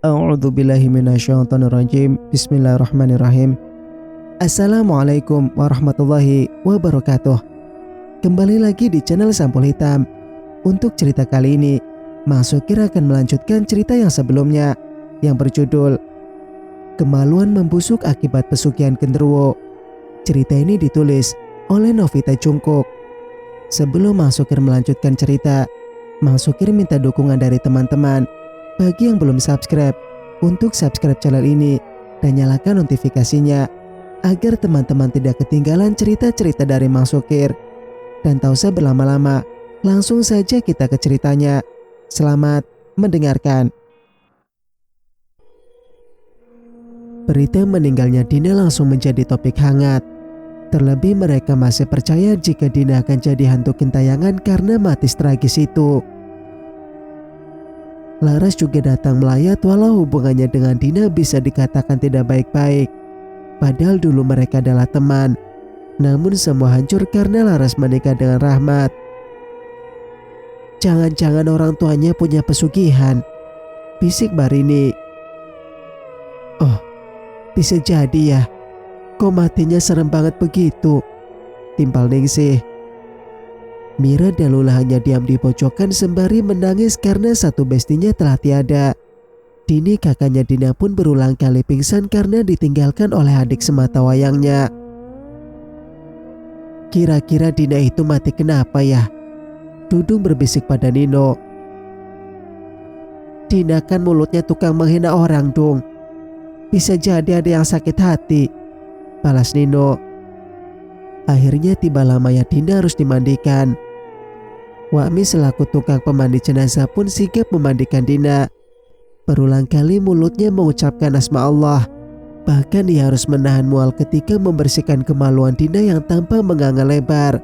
A'udzubillahi minasyaitonirrajim. Bismillahirrahmanirrahim. Assalamualaikum warahmatullahi wabarakatuh. Kembali lagi di channel Sampul Hitam. Untuk cerita kali ini, Mang Sukir akan melanjutkan cerita yang sebelumnya yang berjudul Kemaluan Membusuk Akibat Pesugihan Genderuwo. Cerita ini ditulis oleh Novita Jungkook. Sebelum Mang Sukir melanjutkan cerita, Mang Sukir minta dukungan dari teman-teman. Bagi yang belum subscribe, untuk subscribe channel ini dan nyalakan notifikasinya agar teman-teman tidak ketinggalan cerita-cerita dari Mang Sukir. Dan tak usah berlama-lama, langsung saja kita ke ceritanya. Selamat mendengarkan. Berita meninggalnya Dina langsung menjadi topik hangat. Terlebih mereka masih percaya jika Dina akan jadi hantu gentayangan karena mati tragis itu. Laras juga datang melayat walau hubungannya dengan Dina bisa dikatakan tidak baik-baik. Padahal dulu mereka adalah teman. Namun semua hancur karena Laras menikah dengan Rahmat. Jangan-jangan orang tuanya punya pesugihan, bisik Barini. Oh, bisa jadi ya. Kok matinya serem banget begitu, timpal Ningsih. Mira dan Lula hanya diam di pojokan sembari menangis karena satu bestinya telah tiada. Dini kakaknya Dina pun berulang kali pingsan karena ditinggalkan oleh adik semata wayangnya. Kira-kira Dina itu mati kenapa ya? Dudung berbisik pada Nino. Dina kan mulutnya tukang menghina orang dong. Bisa jadi ada yang sakit hati, balas Nino. Akhirnya tibalah mayat Dina harus dimandikan. Wa'mi selaku tukang pemandi jenazah pun sigap memandikan Dina. Berulang kali mulutnya mengucapkan asma Allah. Bahkan ia harus menahan mual ketika membersihkan kemaluan Dina yang tanpa menganga lebar.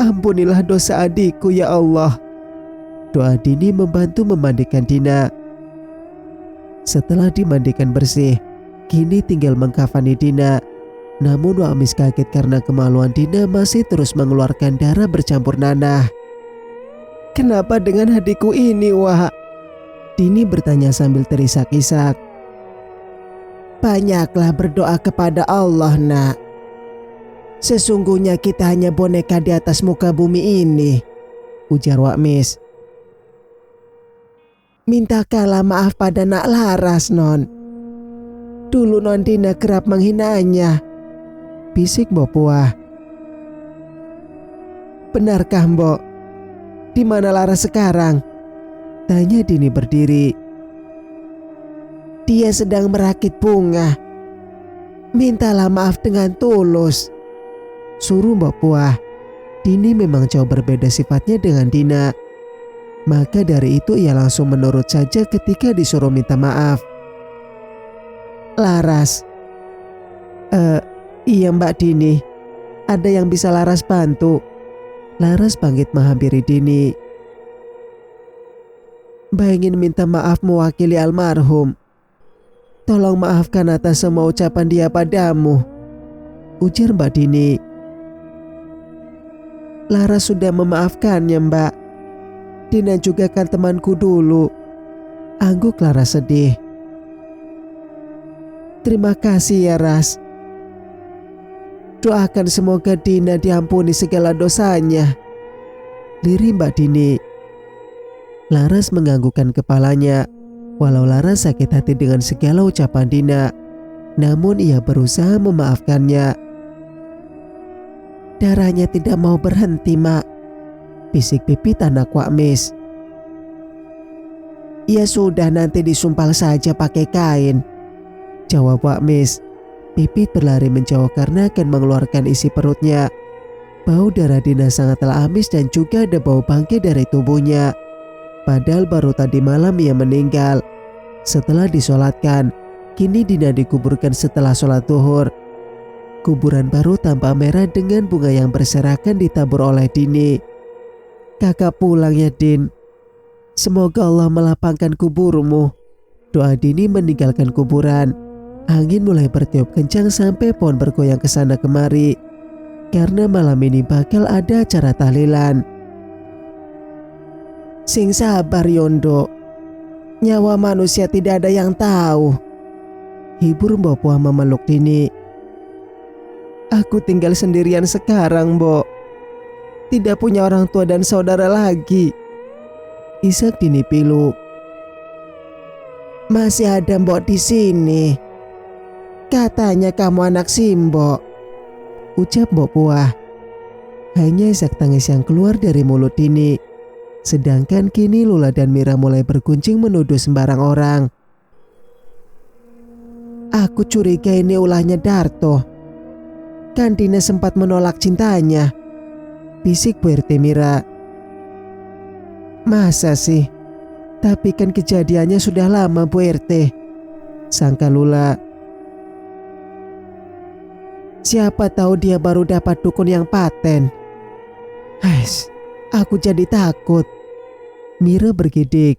Ampunilah dosa adikku ya Allah, doa Dini membantu memandikan Dina. Setelah dimandikan bersih, kini tinggal mengkafani Dina. Namun Wa'mis kaget karena kemaluan Dina masih terus mengeluarkan darah bercampur nanah. Kenapa dengan adikku ini, Wak? Dini bertanya sambil terisak-isak. Banyaklah berdoa kepada Allah, nak. Sesungguhnya kita hanya boneka di atas muka bumi ini, ujar Wa'mis. Mintakanlah maaf pada nak Laras, Non. Dulu Non Dina kerap menghinanya, bisik Mbok Puah. Benarkah Mbok? Di mana Laras sekarang? Tanya Dini berdiri. Dia sedang merakit bunga. Mintalah maaf dengan tulus, suruh Mbok Puah. Dini memang jauh berbeda sifatnya dengan Dina. Maka dari itu ia langsung menurut saja ketika disuruh minta maaf. Laras. Iya Mbak Dini. Ada yang bisa Laras bantu? Laras bangkit menghampiri Dini. Mbak ingin minta maaf mewakili almarhum. Tolong maafkan atas semua ucapan dia padamu, ujar Mbak Dini. Laras sudah memaafkannya Mbak. Dina juga kan temanku dulu, angguk Laras sedih. Terima kasih ya Ras. Doakan semoga Dina diampuni segala dosanya, lirih Mbak Dini. Laras menganggukkan kepalanya. Walau Laras sakit hati dengan segala ucapan Dina, namun ia berusaha memaafkannya. Darahnya tidak mau berhenti, Mak, bisik Pipit anak Wa'mis. Ya sudah, nanti disumpal saja pakai kain, jawab Wa'mis. Pipit berlari menjauh karena akan mengeluarkan isi perutnya. Bau darah Dina sangatlah amis dan juga ada bau bangkai dari tubuhnya. Padahal baru tadi malam ia meninggal. Setelah disolatkan, kini Dina dikuburkan setelah sholat zuhur. Kuburan baru tampak merah dengan bunga yang berserakan ditabur oleh Dini. Kakak pulang ya Din. Semoga Allah melapangkan kuburmu, doa Dini meninggalkan kuburan. Angin mulai bertiup kencang sampai pohon bergoyang ke sana kemari. Karena malam ini bakal ada acara tahlilan. Sing sabar Yondo, Nyawa manusia tidak ada yang tahu. Hibur Mbok Puah memeluk Dini. Aku tinggal sendirian sekarang, Mbok. Tidak punya orang tua dan saudara lagi. Isak Dini pilu. Masih ada Mbok di sini. Katanya kamu anak Simbok, ucap Mbok Puah. Hanya isak tangis yang keluar dari mulut Dini. Sedangkan kini Lula dan Mira mulai berguncing menuduh sembarang orang. Aku curiga ini ulahnya Darto. Kan Dina sempat menolak cintanya, bisik Bu RT Mira. Masa sih? Tapi kan kejadiannya sudah lama Bu RT, sangka Lula. Siapa tahu dia baru dapat dukun yang paten. Hais, aku jadi takut. Mira bergidik.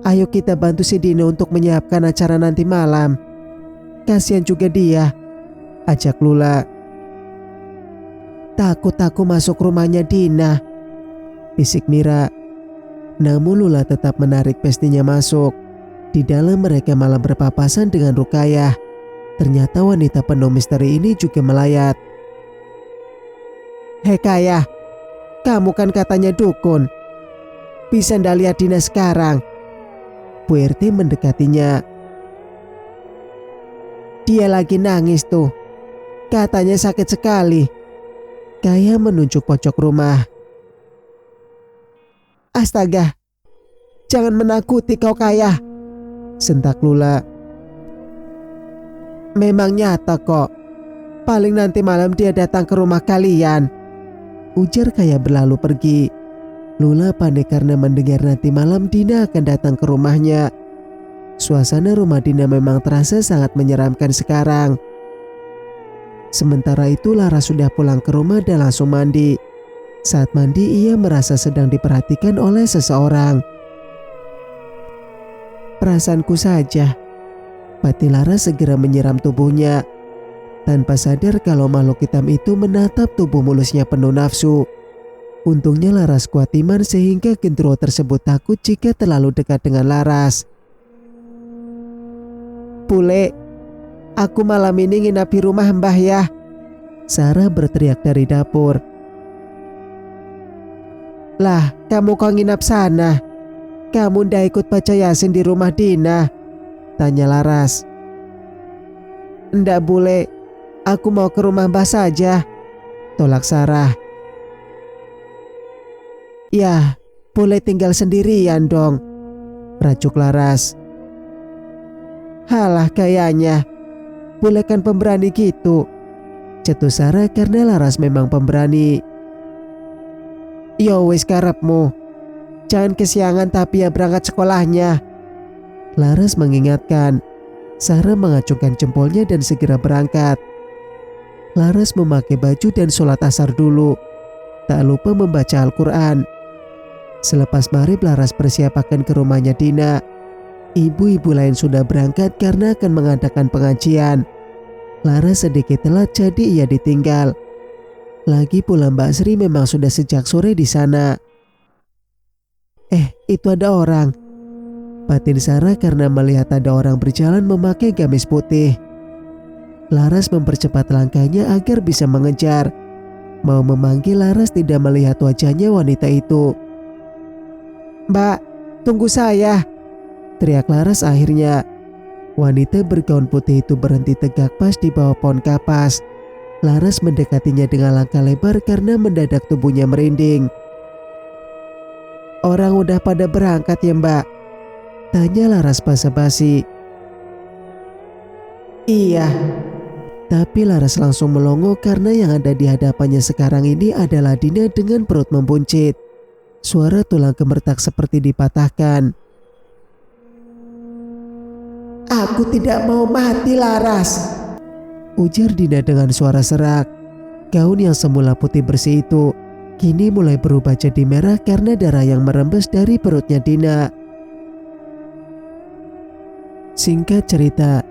Ayo kita bantu si Dino untuk menyiapkan acara nanti malam. Kasihan juga dia, ajak Lula. Takut aku masuk rumahnya Dina, bisik Mira. Namun Lula tetap menarik pestinya masuk. Di dalam mereka malah berpapasan dengan Rukayah. Ternyata wanita penuh misteri ini juga melayat. Hei Kayah, kamu kan katanya dukun. Bisa ndak lihat Dina sekarang? Bu RT mendekatinya. Dia lagi nangis tuh. Katanya sakit sekali. Kayah menunjuk pojok rumah. Astaga, jangan menakuti kau Kayah, sentak Lula. Memang nyata kok. Paling nanti malam dia datang ke rumah kalian, ujar Kayah berlalu pergi. Lula panik karena mendengar nanti malam Dina akan datang ke rumahnya. Suasana rumah Dina memang terasa sangat menyeramkan sekarang. Sementara itu Lara sudah pulang ke rumah dan langsung mandi. Saat mandi ia merasa sedang diperhatikan oleh seseorang. Perasaanku saja, batin Lara segera menyiram tubuhnya. Tanpa sadar kalau makhluk hitam itu menatap tubuh mulusnya penuh nafsu. Untungnya Laras kuat iman sehingga genderuwo tersebut takut jika terlalu dekat dengan Laras. Bule, aku malam ini nginap di rumah Mbah ya, Sarah berteriak dari dapur. Lah, kamu kok nginap sana? Kamu ndak ikut baca Yasin di rumah Dina? Tanya Laras. Ndak Bule, aku mau ke rumah Mbah saja, tolak Sarah. Ya, boleh tinggal sendirian dong, rajuk Laras. Halah kayaknya, Bule kan pemberani gitu, cetus Sarah karena Laras memang pemberani. Yo wis karepmu, jangan kesiangan tapi ya berangkat sekolahnya, Laras mengingatkan. Sarah mengacungkan jempolnya dan segera berangkat. Laras memakai baju dan sholat asar dulu, tak lupa membaca Al-Quran. Selepas maghrib Laras bersiap akan ke rumahnya Dina. Ibu-ibu lain sudah berangkat karena akan mengadakan pengajian. Laras sedikit telat jadi ia ditinggal. Lagi pula Mbak Sri memang sudah sejak sore di sana. Itu ada orang, batin Sarah karena melihat ada orang berjalan memakai gamis putih. Laras mempercepat langkahnya agar bisa mengejar. Mau memanggil Laras tidak melihat wajahnya wanita itu. Mbak, tunggu saya, teriak Laras akhirnya. Wanita bergaun putih itu berhenti tegak pas di bawah pohon kapas. Laras mendekatinya dengan langkah lebar karena mendadak tubuhnya merinding. Orang udah pada berangkat ya Mbak? Tanya Laras basa-basi. Iya. Tapi Laras langsung melongo karena yang ada di hadapannya sekarang ini adalah Dina dengan perut membuncit. Suara tulang gemertak seperti dipatahkan. Aku tidak mau mati Laras, ujar Dina dengan suara serak. Gaun yang semula putih bersih itu kini mulai berubah jadi merah karena darah yang merembes dari perutnya Dina. Singkat cerita,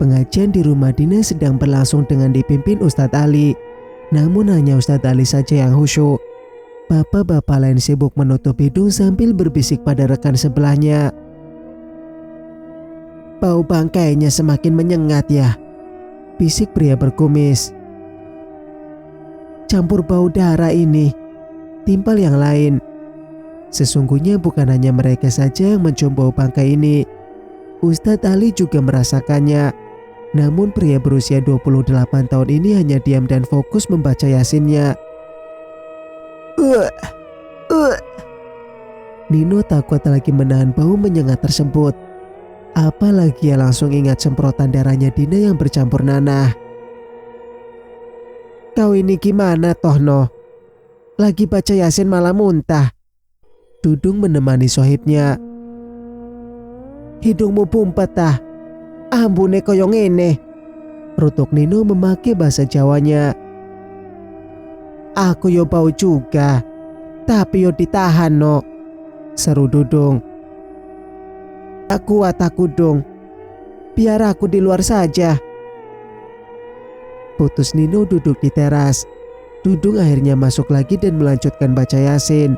pengajian di rumah Dina sedang berlangsung dengan dipimpin Ustadz Ali. Namun hanya Ustadz Ali saja yang khusyuk. Bapak-bapak lain sibuk menutup hidung sambil berbisik pada rekan sebelahnya. Bau bangkainya semakin menyengat ya, bisik pria berkumis. Campur bau darah ini, timpal yang lain. Sesungguhnya bukan hanya mereka saja yang mencium bau bangkai ini. Ustadz Ali juga merasakannya. Namun pria berusia 28 tahun ini hanya diam dan fokus membaca yasinnya. Nino tak kuat lagi menahan bau menyengat tersebut. Apalagi ia langsung ingat semprotan darahnya Dina yang bercampur nanah. Kau ini gimana Tohno? Lagi baca yasin malah muntah. Dudung menemani sohibnya. Hidungmu pumpet tah. Ambune koyo ngene. Rutuk Nino memakai bahasa Jawanya. Aku yo bau juga, tapi yo ditahan no. Seru Dudung. Tak kuat aku dong. Biar aku di luar saja. Putus Nino duduk di teras. Dudung akhirnya masuk lagi dan melanjutkan baca yasin.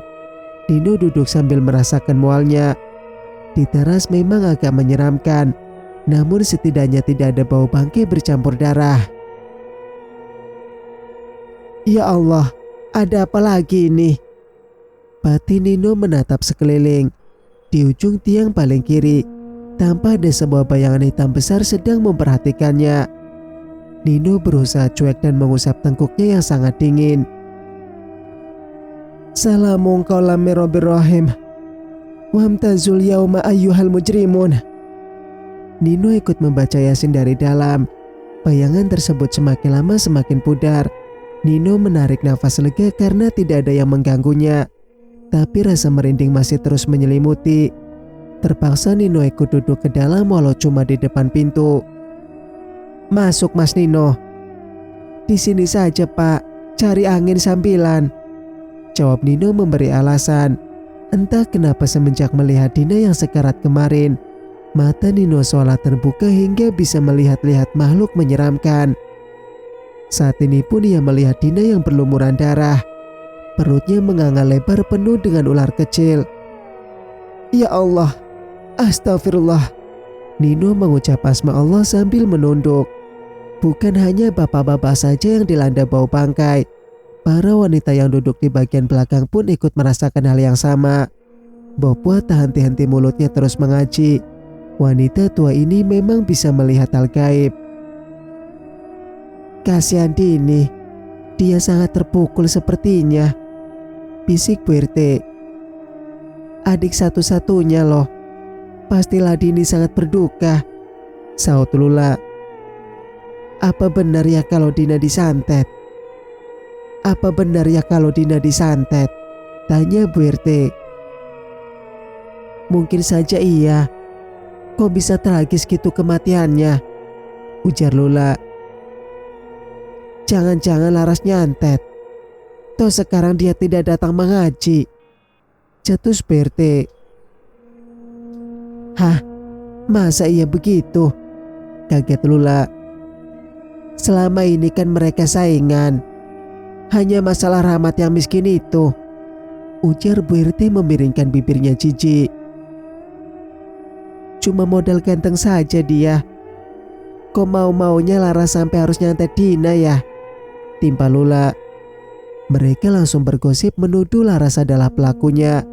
Nino duduk sambil merasakan mualnya. Di teras memang agak menyeramkan, namun setidaknya tidak ada bau bangkai bercampur darah. Ya Allah, ada apa lagi ini? Batin Nino menatap sekeliling. Di ujung tiang paling kiri, tampak ada sebuah bayangan hitam besar sedang memperhatikannya. Nino berusaha cuek dan mengusap tengkuknya yang sangat dingin. Salamun qaulam mir rabbir rahim. Wamtazul yauma ayyuhal mujrimun. Nino ikut membaca yasin dari dalam. Bayangan tersebut semakin lama semakin pudar. Nino menarik nafas lega karena tidak ada yang mengganggunya. Tapi rasa merinding masih terus menyelimuti. Terpaksa Nino ikut duduk ke dalam walau cuma di depan pintu. Masuk Mas Nino. Di sini saja Pak, cari angin sambilan. Jawab Nino memberi alasan. Entah kenapa semenjak melihat Dina yang sekarat kemarin, mata Nino seolah terbuka hingga bisa melihat-lihat makhluk menyeramkan. Saat ini pun ia melihat Dina yang berlumuran darah. Perutnya menganga lebar penuh dengan ular kecil. Ya Allah, astagfirullah. Nino mengucap asma Allah sambil menunduk. Bukan hanya bapak-bapak saja yang dilanda bau bangkai. Para wanita yang duduk di bagian belakang pun ikut merasakan hal yang sama. Bopua tak henti-henti mulutnya terus mengaji. Wanita tua ini memang bisa melihat hal gaib. Kasihan Dini, dia sangat terpukul sepertinya. Bisik Bu RT. Adik satu-satunya loh. Pastilah Dini sangat berduka. Saut Lula. Apa benar ya kalau Dina disantet? Apa benar ya kalau Dina disantet? Tanya Bu RT. Mungkin saja iya. Kok bisa tragis gitu kematiannya? Ujar Lula. Jangan-jangan Laras nyantet. Toh sekarang dia tidak datang mengaji. Cetus Bu RT. Hah? Masa iya begitu? Kaget Lula. Selama ini kan mereka saingan. Hanya masalah Rahmat yang miskin itu. Ujar Bu RT memiringkan bibirnya jijik. Cuma modal ganteng saja dia. Kok mau-maunya Laras sampai harus nyantet Dina ya? Timpa Lula. Mereka langsung bergosip menuduh Laras adalah pelakunya.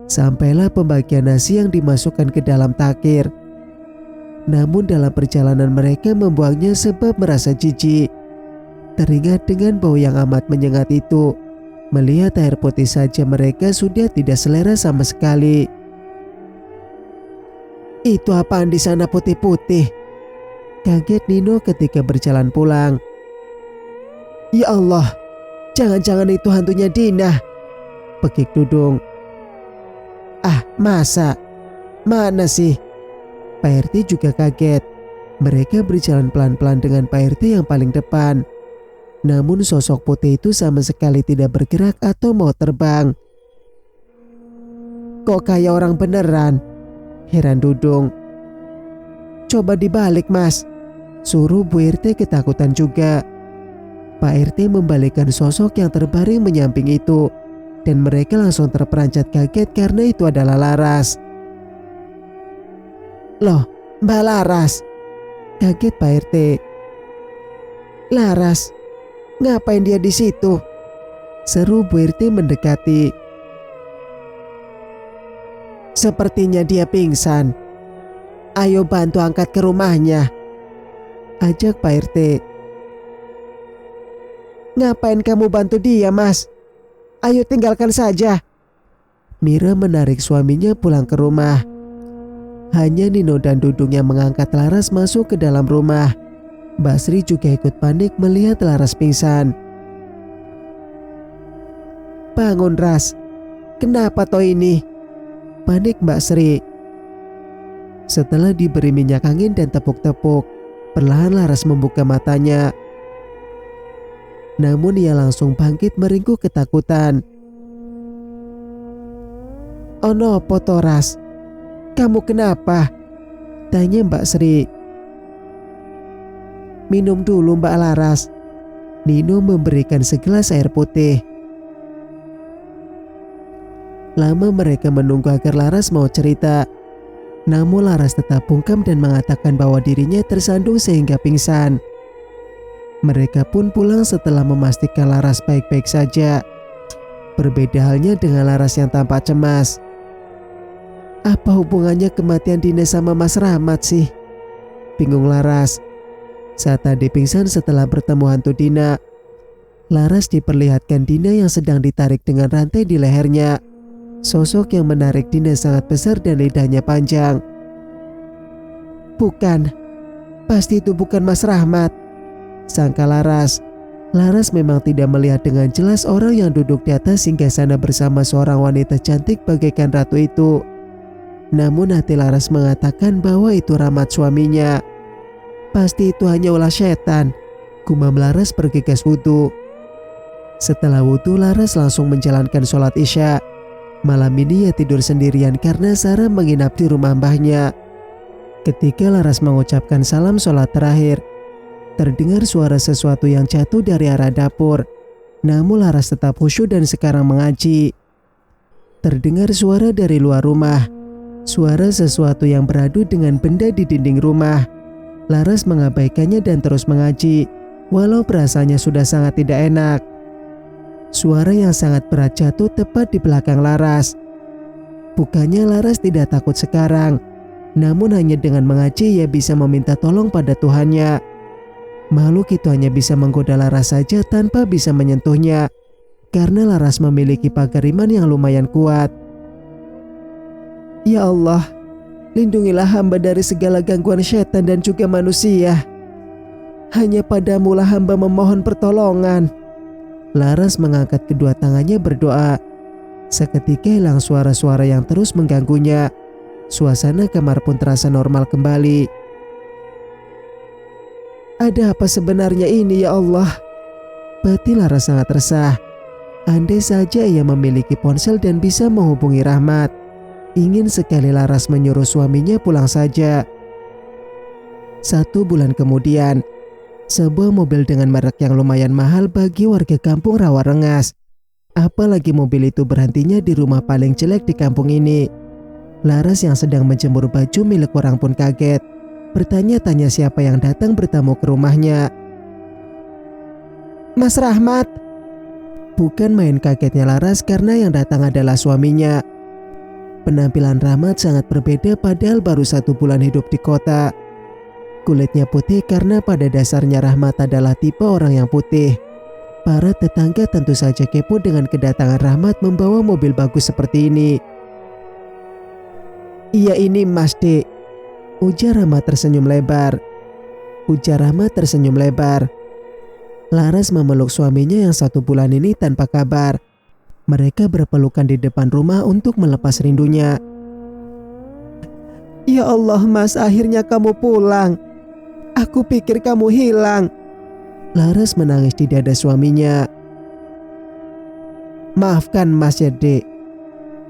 Sampailah pembagian nasi yang dimasukkan ke dalam takir. Namun dalam perjalanan mereka membuangnya sebab merasa jijik. Teringat dengan bau yang amat menyengat itu. Melihat air putih saja mereka sudah tidak selera sama sekali. Itu apaan di sana putih-putih? Kaget Nino ketika berjalan pulang. Ya Allah, jangan-jangan itu hantunya Dina. Pekik Dudung. Ah, masa? Mana sih? Pak RT juga kaget. Mereka berjalan pelan-pelan dengan Pak RT yang paling depan. Namun sosok putih itu sama sekali tidak bergerak atau mau terbang. Kok kayak orang beneran? Heran Dudung. Coba dibalik Mas, suruh Bu RT ketakutan juga. Pak RT membalikkan sosok yang terbaring menyamping itu. dan mereka langsung terperanjat kaget karena itu adalah Laras. "Loh, Mbak Laras," kaget Pak RT. "Laras, ngapain dia di situ?" seru Bu RT mendekati. "Sepertinya dia pingsan. Ayo bantu angkat ke rumahnya," ajak Pak RT. "Ngapain kamu bantu dia, Mas? Ayo tinggalkan saja." Mira menarik suaminya pulang ke rumah. Hanya Nino dan Dudung yang mengangkat Laras masuk ke dalam rumah. Mbak Sri juga ikut panik melihat Laras pingsan. "Bangun, Ras. Kenapa toh ini?" panik Mbak Sri. Setelah diberi minyak angin dan tepuk-tepuk, perlahan Laras membuka matanya. Namun ia langsung bangkit meringkuk ketakutan. "Ono Potoras, kamu kenapa?" tanya Mbak Sri. "Minum dulu Mbak Laras." Nino memberikan segelas air putih. Lama mereka menunggu agar Laras mau cerita. Namun Laras tetap bungkam dan mengatakan bahwa dirinya tersandung sehingga pingsan. Mereka pun pulang setelah memastikan Laras baik-baik saja. Berbeda halnya dengan Laras yang tampak cemas. "Apa hubungannya kematian Dina sama Mas Rahmat sih?" bingung Laras. Saat tadi pingsan setelah bertemu hantu Dina, Laras diperlihatkan Dina yang sedang ditarik dengan rantai di lehernya. Sosok yang menarik Dina sangat besar dan lidahnya panjang. "Bukan, pasti itu bukan Mas Rahmat," sangka Laras. Laras memang tidak melihat dengan jelas orang yang duduk di atas singgasana bersama seorang wanita cantik bagaikan ratu itu. Namun hati Laras mengatakan bahwa itu Rahmat suaminya. "Pasti itu hanya ulah setan," gumam Laras bergegas wudhu. Setelah wudhu, Laras langsung menjalankan sholat Isya. Malam ini ia tidur sendirian karena Sarah menginap di rumah mbahnya. Ketika Laras mengucapkan salam sholat terakhir, terdengar suara sesuatu yang jatuh dari arah dapur. Namun Laras tetap khusyuk dan sekarang mengaji. Terdengar suara dari luar rumah. Suara sesuatu yang beradu dengan benda di dinding rumah. Laras mengabaikannya dan terus mengaji, walau perasaannya sudah sangat tidak enak. Suara yang sangat berat jatuh tepat di belakang Laras. Bukannya Laras tidak takut sekarang, namun hanya dengan mengaji ia bisa meminta tolong pada Tuhannya. Makhluk itu hanya bisa menggoda Laras saja tanpa bisa menyentuhnya, karena Laras memiliki pagar iman yang lumayan kuat. "Ya Allah, lindungilah hamba dari segala gangguan setan dan juga manusia. Hanya padamulah hamba memohon pertolongan." Laras mengangkat kedua tangannya berdoa. Seketika hilang suara-suara yang terus mengganggunya. Suasana kamar pun terasa normal kembali. "Ada apa sebenarnya ini ya Allah?" Batin Laras sangat resah. Andai saja ia memiliki ponsel dan bisa menghubungi Rahmat. Ingin sekali Laras menyuruh suaminya pulang saja. 1 bulan kemudian, sebuah mobil dengan merek yang lumayan mahal bagi warga kampung rawa rengas. Apalagi mobil itu berhentinya di rumah paling jelek di kampung ini. Laras yang sedang menjemur baju milik orang pun kaget. Bertanya-tanya siapa yang datang bertamu ke rumahnya. "Mas Rahmat." Bukan main kagetnya Laras karena yang datang adalah suaminya. Penampilan Rahmat sangat berbeda padahal baru 1 bulan hidup di kota. Kulitnya putih karena pada dasarnya Rahmat adalah tipe orang yang putih. Para tetangga tentu saja kepo dengan kedatangan Rahmat membawa mobil bagus seperti ini. "Iya ini Mas Dek," ujar Rahmat tersenyum lebar. Laras memeluk suaminya yang 1 bulan ini tanpa kabar. Mereka berpelukan di depan rumah untuk melepas rindunya. "Ya Allah Mas, akhirnya kamu pulang. Aku pikir kamu hilang." Laras menangis di dada suaminya. "Maafkan Mas ya Dek.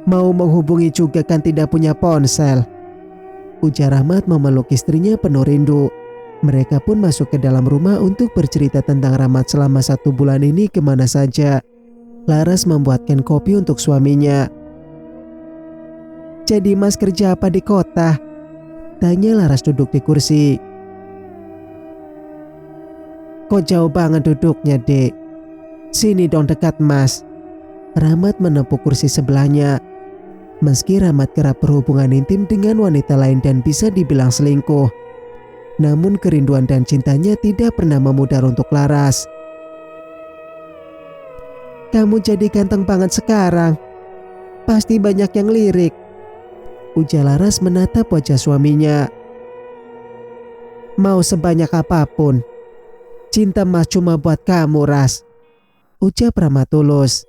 Mau menghubungi juga kan tidak punya ponsel," ujar Rahmat memeluk istrinya penuh rindu. Mereka pun masuk ke dalam rumah untuk bercerita tentang Rahmat selama 1 bulan ini kemana saja. Laras membuatkan kopi untuk suaminya. "Jadi Mas kerja apa di kota?" tanya Laras duduk di kursi. "Kok jauh banget duduknya, Dek? Sini dong dekat Mas." Rahmat menepuk kursi sebelahnya. Meski Rahmat kerap berhubungan intim dengan wanita lain dan bisa dibilang selingkuh, namun kerinduan dan cintanya tidak pernah memudar untuk Laras. "Kamu jadi ganteng banget sekarang. Pasti banyak yang lirik," ujar Laras menatap wajah suaminya. "Mau sebanyak apapun, cinta Mas cuma buat kamu, Ras," ucap Rahmat tulus.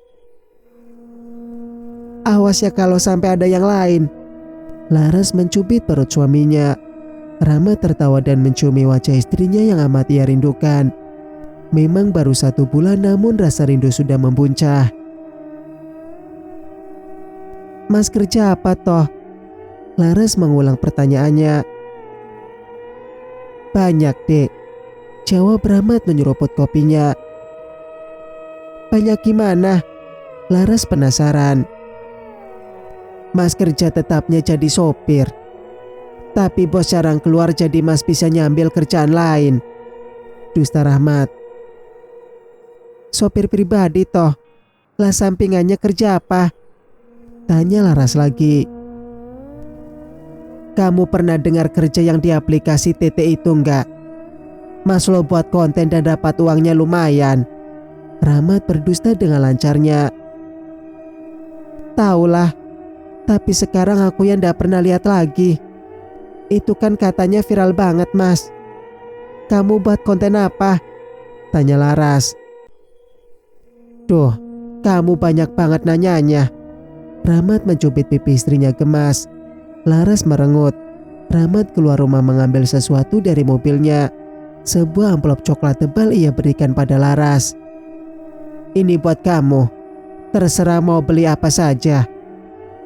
"Awas ya kalau sampai ada yang lain." Laras mencubit perut suaminya. Rahmat tertawa dan menciumi wajah istrinya yang amat ia rindukan. Memang baru 1 bulan namun rasa rindu sudah membuncah. "Mas kerja apa toh?" Laras mengulang pertanyaannya. "Banyak, Dek," jawab Rahmat menyeruput kopinya. "Banyak gimana?" Laras penasaran. "Mas kerja tetapnya jadi sopir. Tapi bos jarang keluar jadi Mas bisa nyambil kerjaan lain," dusta Rahmat. "Sopir pribadi toh? Lah sampingannya kerja apa?" tanya Laras lagi. "Kamu pernah dengar kerja yang di aplikasi TT itu enggak? Mas lo buat konten dan dapat uangnya lumayan." Rahmat berdusta dengan lancarnya. "Taulah, tapi sekarang aku yang ndak pernah lihat lagi. Itu kan katanya viral banget, Mas. Kamu buat konten apa?" tanya Laras. "Duh, kamu banyak banget nanyanya." Rahmat mencubit pipi istrinya gemas. Laras merengut. Rahmat keluar rumah mengambil sesuatu dari mobilnya. Sebuah amplop coklat tebal ia berikan pada Laras. "Ini buat kamu. Terserah mau beli apa saja."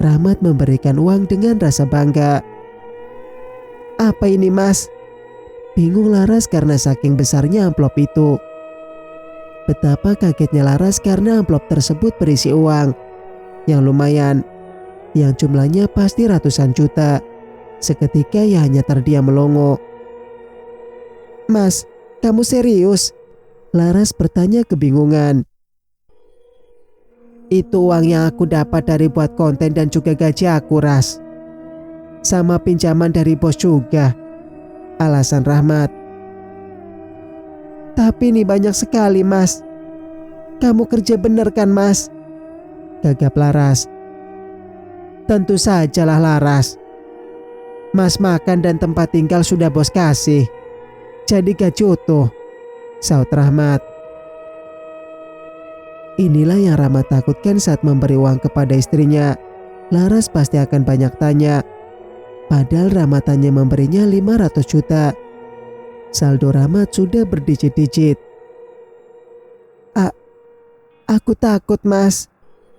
Rahmat memberikan uang dengan rasa bangga. "Apa ini, Mas?" bingung Laras karena saking besarnya amplop itu. Betapa kagetnya Laras karena amplop tersebut berisi uang yang lumayan, yang jumlahnya pasti ratusan juta. Seketika ia hanya terdiam melongo. "Mas, kamu serius?" Laras bertanya kebingungan. "Itu uang yang aku dapat dari buat konten dan juga gaji aku, Ras. Sama pinjaman dari bos juga," alasan Rahmat. "Tapi ini banyak sekali, Mas. Kamu kerja bener kan, Mas?" gagap Laras. "Tentu sajalah, Laras. Mas makan dan tempat tinggal sudah bos kasih. Jadi gaji utuh," saut Rahmat. Inilah yang Rahmat takutkan saat memberi uang kepada istrinya. Laras pasti akan banyak tanya. Padahal Rahmat hanya memberinya 500 juta. Saldo Rahmat sudah berdijit-dijit. Aku takut, Mas."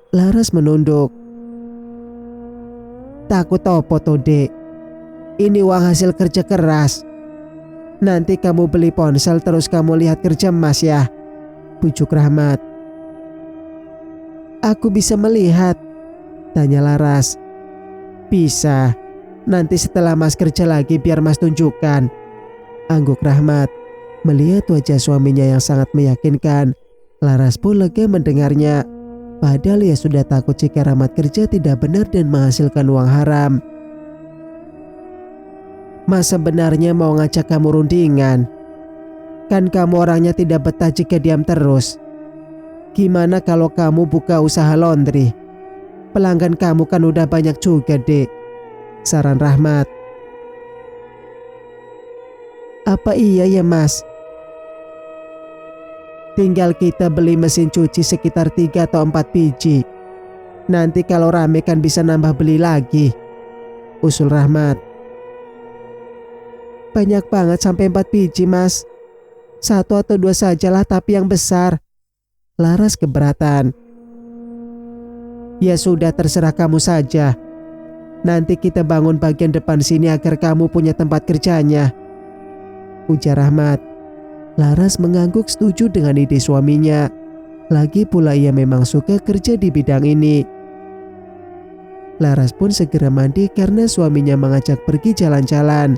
Laras menunduk. "Takut apa toh, Dek? Ini uang hasil kerja keras. Nanti kamu beli ponsel terus kamu lihat kerja Mas ya," bujuk Rahmat. "Aku bisa melihat?" tanya Laras. "Bisa. Nanti setelah Mas kerja lagi biar Mas tunjukkan," angguk Rahmat. Melihat wajah suaminya yang sangat meyakinkan, Laras pun lega mendengarnya. Padahal ia sudah takut jika Rahmat kerja tidak benar dan menghasilkan uang haram. "Mas sebenarnya mau ngajak kamu rundingan. Kan kamu orangnya tidak betah jika diam terus. Gimana kalau kamu buka usaha laundry? Pelanggan kamu kan udah banyak juga, Dek," saran Rahmat. "Apa iya ya, Mas? Tinggal kita beli mesin cuci sekitar 3 atau 4 biji. Nanti kalau rame kan bisa nambah beli lagi," usul Rahmat. "Banyak banget sampai 4 biji, Mas. 1 atau 2 sajalah tapi yang besar," Laras keberatan. "Ya sudah, terserah kamu saja. Nanti kita bangun bagian depan sini agar kamu punya tempat kerjanya," ujar Rahmat. Laras mengangguk setuju dengan ide suaminya. Lagi pula ia memang suka kerja di bidang ini. Laras pun segera mandi karena suaminya mengajak pergi jalan-jalan.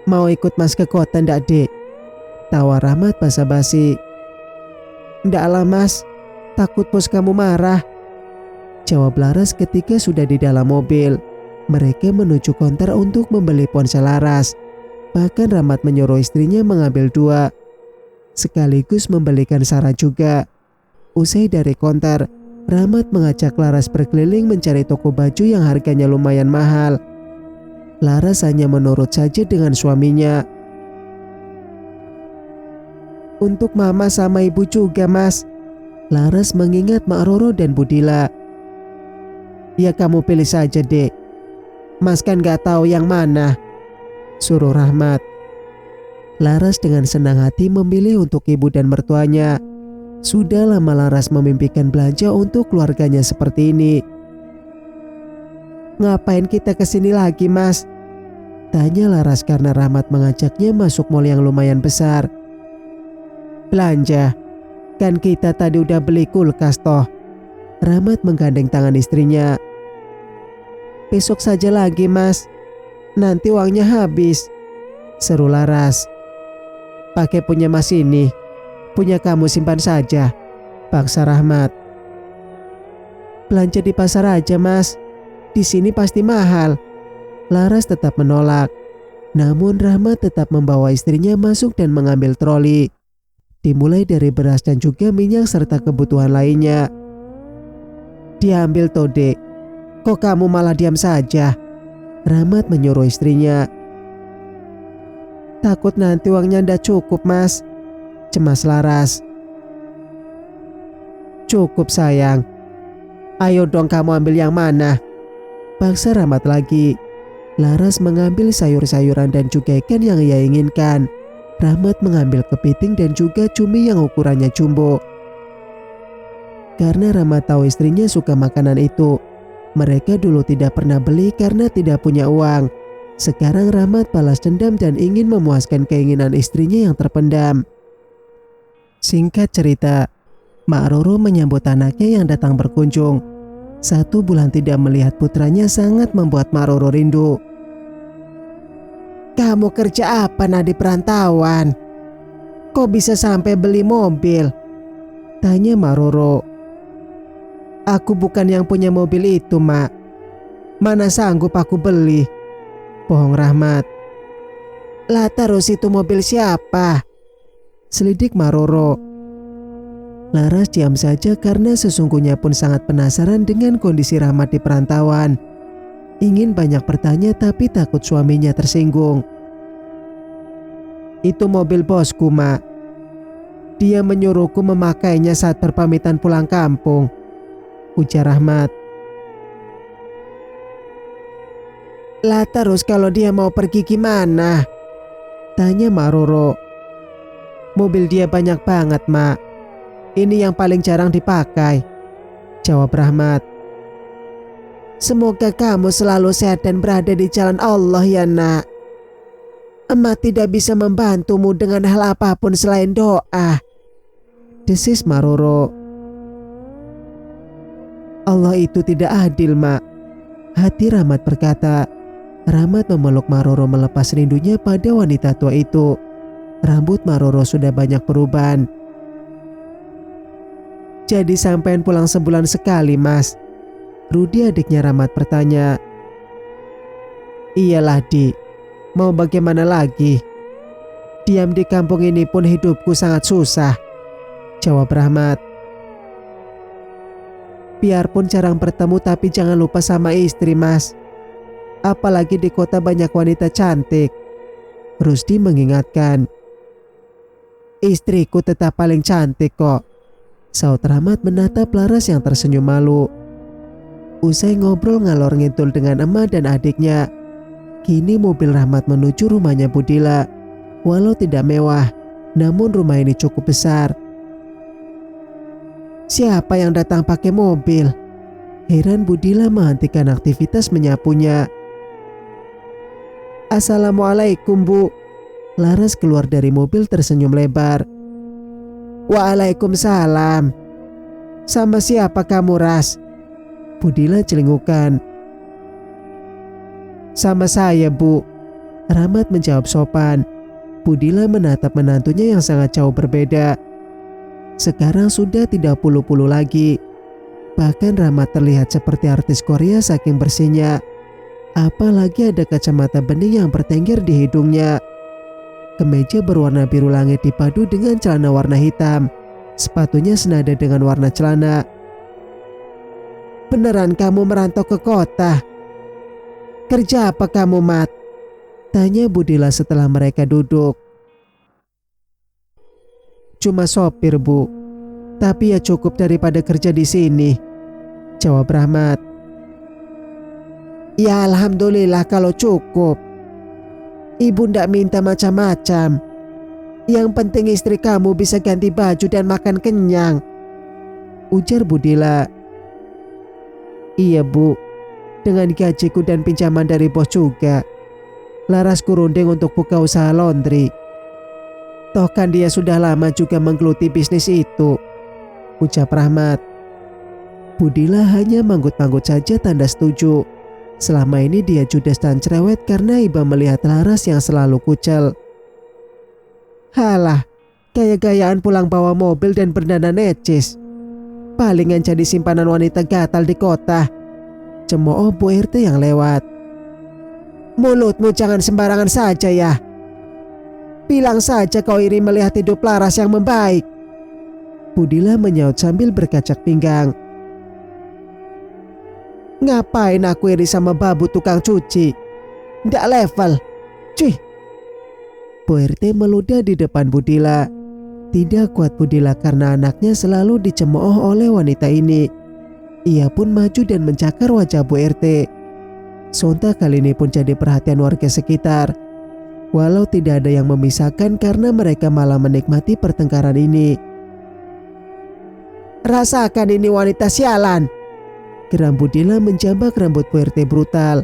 Mau ikut mas ke kota ndak dek? Tawar Rahmat basa-basi. Ndak lah mas, takut bos kamu marah. Jawab Laras ketika sudah di dalam mobil. Mereka menuju konter untuk membeli ponsel Laras. Bahkan Rahmat menyuruh istrinya mengambil 2. Sekaligus membelikan Sarah juga. Usai dari konter, Rahmat mengajak Laras berkeliling mencari toko baju yang harganya lumayan mahal. Laras hanya menurut saja dengan suaminya. Untuk mama sama ibu juga mas. Laras mengingat Mak Roro dan Budila. Ya kamu pilih saja dek. Mas kan gak tahu yang mana, suruh Rahmat. Laras dengan senang hati memilih untuk ibu dan mertuanya. Sudah lama Laras memimpikan belanja untuk keluarganya seperti ini. Ngapain kita kesini lagi mas? Tanya Laras karena Rahmat mengajaknya masuk mall yang lumayan besar. Belanja, kan kita tadi udah beli kulkas toh. Rahmat menggandeng tangan istrinya. Besok saja lagi mas, nanti uangnya habis, seru Laras. Pakai punya mas ini, punya kamu simpan saja, paksa Rahmat. Belanja di pasar aja mas, di sini pasti mahal. Laras tetap menolak. Namun Rahmat tetap membawa istrinya masuk dan mengambil troli. Dimulai dari beras dan juga minyak serta kebutuhan lainnya. Diambil toh dek, kok kamu malah diam saja? Rahmat menyuruh istrinya. Takut nanti uangnya ndak cukup mas, cemas Laras. Cukup sayang, ayo dong kamu ambil yang mana, paksa Rahmat lagi. Laras mengambil sayur-sayuran dan juga ikan yang ia inginkan. Rahmat mengambil kepiting dan juga cumi yang ukurannya jumbo. Karena Rahmat tahu istrinya suka makanan itu, mereka dulu tidak pernah beli karena tidak punya uang. Sekarang Rahmat balas dendam dan ingin memuaskan keinginan istrinya yang terpendam. Singkat cerita, Mak Roro menyambut anaknya yang datang berkunjung. 1 bulan tidak melihat putranya sangat membuat Mak Roro rindu. Kamu kerja apa di perantauan? Kok bisa sampai beli mobil? Tanya Mak Roro. Aku bukan yang punya mobil itu mak. Mana sanggup aku beli? Bohong Rahmat. Lah terus itu mobil siapa? Selidik Mak Roro. Laras diam saja karena sesungguhnya pun sangat penasaran dengan kondisi Rahmat di perantauan. Ingin banyak bertanya tapi takut suaminya tersinggung. Itu mobil bosku mak. Dia menyuruhku memakainya saat berpamitan pulang kampung, ujar Rahmat. Lah terus kalau dia mau pergi gimana? Tanya Mak Roro. Mobil dia banyak banget mak. Ini yang paling jarang dipakai, jawab Rahmat. Semoga kamu selalu sehat dan berada di jalan Allah ya nak. Emak tidak bisa membantumu dengan hal apapun selain doa, desis Mak Roro. Allah itu tidak adil mak, hati Rahmat berkata. Rahmat memeluk Mak Roro melepas rindunya pada wanita tua itu. Rambut Mak Roro sudah banyak perubahan. Jadi sampean pulang sebulan sekali mas? Rudi adiknya Rahmat bertanya. Iyalah Di, mau bagaimana lagi? Diam di kampung ini pun hidupku sangat susah, jawab Rahmat. Biarpun jarang bertemu tapi jangan lupa sama istri mas. Apalagi di kota banyak wanita cantik, Rusdi mengingatkan. Istriku tetap paling cantik kok, saut Rahmat menatap Laras yang tersenyum malu. Usai ngobrol ngalor ngidul dengan emak dan adiknya, kini mobil Rahmat menuju rumahnya Budila. Walau tidak mewah, namun rumah ini cukup besar. Siapa yang datang pakai mobil? Heran Budila menghentikan aktivitas menyapunya. Assalamualaikum bu. Laras keluar dari mobil tersenyum lebar. Waalaikumsalam. Sama siapa kamu, Ras? Budila celingukan. Sama saya, Bu. Rahmat menjawab sopan. Budila menatap menantunya yang sangat jauh berbeda. Sekarang sudah tidak pulu-pulu lagi. Bahkan Rahmat terlihat seperti artis Korea saking bersihnya. Apalagi ada kacamata bening yang bertengger di hidungnya. Kemeja berwarna biru langit dipadu dengan celana warna hitam. Sepatunya senada dengan warna celana. Beneran kamu merantau ke kota? Kerja apa kamu, Mat? Tanya Budila setelah mereka duduk. Cuma sopir, Bu. Tapi ya cukup daripada kerja di sini, jawab Rahmat. Ya alhamdulillah kalau cukup. Ibu ndak minta macam-macam. Yang penting istri kamu bisa ganti baju dan makan kenyang, ujar Budila. Iya, Bu. Dengan gajiku dan pinjaman dari bos juga, Laras kurunding untuk buka usaha laundry. Toh kan dia sudah lama juga menggeluti bisnis itu, ucap Rahmat. Budila hanya manggut-manggut saja tanda setuju. Selama ini dia judes dan cerewet karena iba melihat Laras yang selalu kucel. Halah, gaya-gayaan pulang bawa mobil dan berdana necis. Palingan jadi simpanan wanita gatal di kota, cemooh Bu RT yang lewat. Mulutmu jangan sembarangan saja ya. Bilang saja kau iri melihat hidup Laras yang membaik. Budila menyaut sambil berkacak pinggang. Ngapain aku iri sama babu tukang cuci? Ndak level. Cuy. Bu RT meludah di depan Budila. Tidak kuat Budila karena anaknya selalu dicemooh oleh wanita ini. Ia pun maju dan mencakar wajah Bu RT. Sontak kali ini pun jadi perhatian warga sekitar. Walau tidak ada yang memisahkan karena mereka malah menikmati pertengkaran ini. Rasakan ini wanita sialan, geram Budila menjambak rambut Bu RT brutal.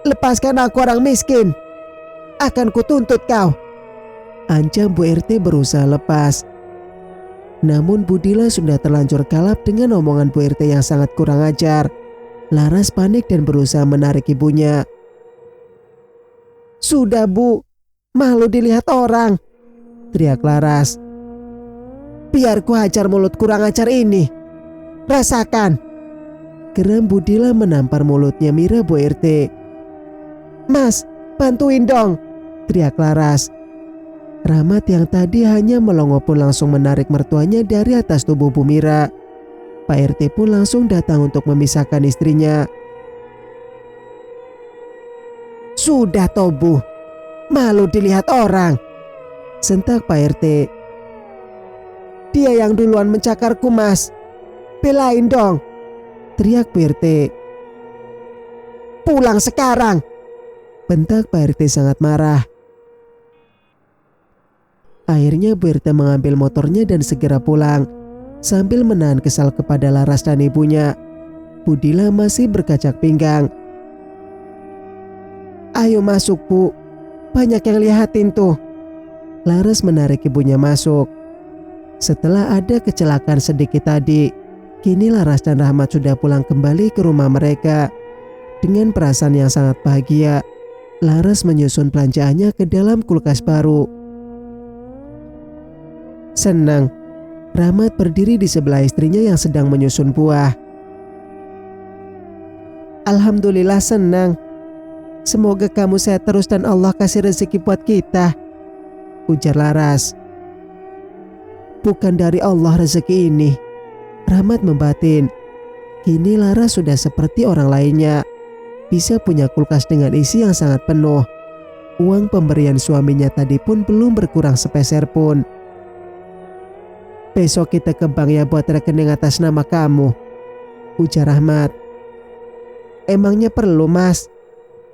Lepaskan aku orang miskin. Akan kutuntut kau, ancam Bu RT berusaha lepas. Namun Budila sudah terlanjur kalap dengan omongan Bu RT yang sangat kurang ajar. Laras panik dan berusaha menarik ibunya. Sudah, Bu, malu dilihat orang, teriak Laras. Biar ku hajar mulut kurang ajar ini. Rasakan, geram Budila menampar mulutnya Mira Bu RT. Mas, bantuin dong, teriak Laras. Rahmat yang tadi hanya melongo pun langsung menarik mertuanya dari atas tubuh Bu Mira. Pak RT pun langsung datang untuk memisahkan istrinya. Sudah toh, Bu, malu dilihat orang, sentak Pak RT. Dia yang duluan mencakarku, Mas. Belain dong, teriak Bu RT. Pulang sekarang, bentak Pak RT sangat marah. Akhirnya Bu RT mengambil motornya dan segera pulang. Sambil menahan kesal kepada Laras dan ibunya, Budila masih berkacak pinggang. Ayo masuk, Bu. Banyak yang lihatin tuh. Laras menarik ibunya masuk. Setelah ada kecelakaan sedikit tadi, kini Laras dan Rahmat sudah pulang kembali ke rumah mereka. Dengan perasaan yang sangat bahagia, Laras menyusun belanjaannya ke dalam kulkas baru. Senang, Rahmat berdiri di sebelah istrinya yang sedang menyusun buah. Alhamdulillah senang. Semoga kamu sehat terus dan Allah kasih rezeki buat kita, ujar Laras. Bukan dari Allah rezeki ini, Rahmat membatin. Kini Laras sudah seperti orang lainnya. Bisa punya kulkas dengan isi yang sangat penuh. Uang pemberian suaminya tadi pun belum berkurang sepeser pun. Besok kita ke bank ya buat rekening atas nama kamu, ujar Rahmat. Emangnya perlu, Mas?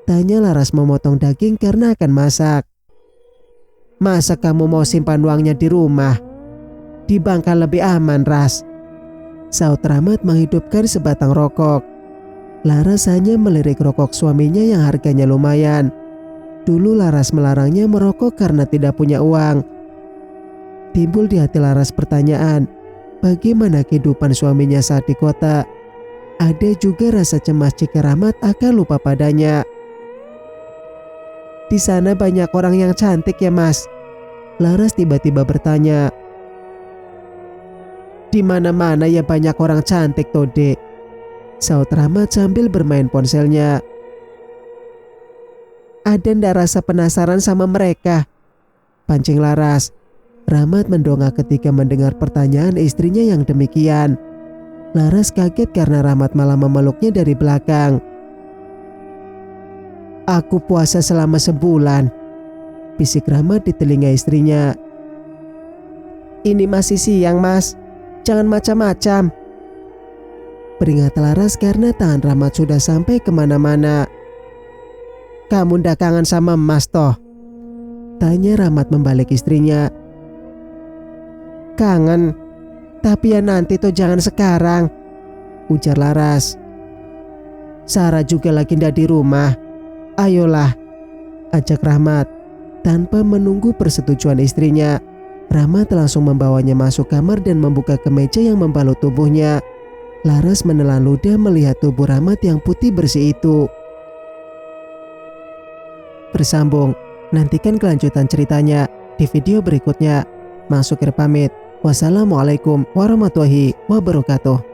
Tanya Laras memotong daging karena akan masak. Masa kamu mau simpan uangnya di rumah? Di bank kan lebih aman, Ras, saut Rahmat menghidupkan sebatang rokok. Laras hanya melirik rokok suaminya yang harganya lumayan. Dulu Laras melarangnya merokok karena tidak punya uang. Timbul di hati Laras pertanyaan, bagaimana kehidupan suaminya saat di kota? Ada juga rasa cemas jika Rahmat akan lupa padanya. Di sana banyak orang yang cantik ya mas? Laras tiba-tiba bertanya. Di mana-mana ya banyak orang cantik toh dek, saut Rahmat sambil bermain ponselnya. Ada ndak rasa penasaran sama mereka? Pancing Laras. Rahmat mendongak ketika mendengar pertanyaan istrinya yang demikian. Laras kaget karena Rahmat malah memeluknya dari belakang. Aku puasa selama sebulan, bisik Rahmat di telinga istrinya. Ini masih siang mas, jangan macam-macam, peringat Laras karena tangan Rahmat sudah sampai kemana-mana. Kamu ndak kangen sama mas toh? Tanya Rahmat membalik istrinya. Kangen, tapi ya nanti tuh jangan sekarang, ujar Laras. Sarah juga lagi ndak di rumah, ayolah, ajak Rahmat. Tanpa menunggu persetujuan istrinya, Rahmat langsung membawanya masuk kamar dan membuka kemeja yang membalut tubuhnya. Laras menelan ludah melihat tubuh Rahmat yang putih bersih itu. Bersambung, nantikan kelanjutan ceritanya di video berikutnya. Masuk pamit. Wassalamualaikum warahmatullahi wabarakatuh.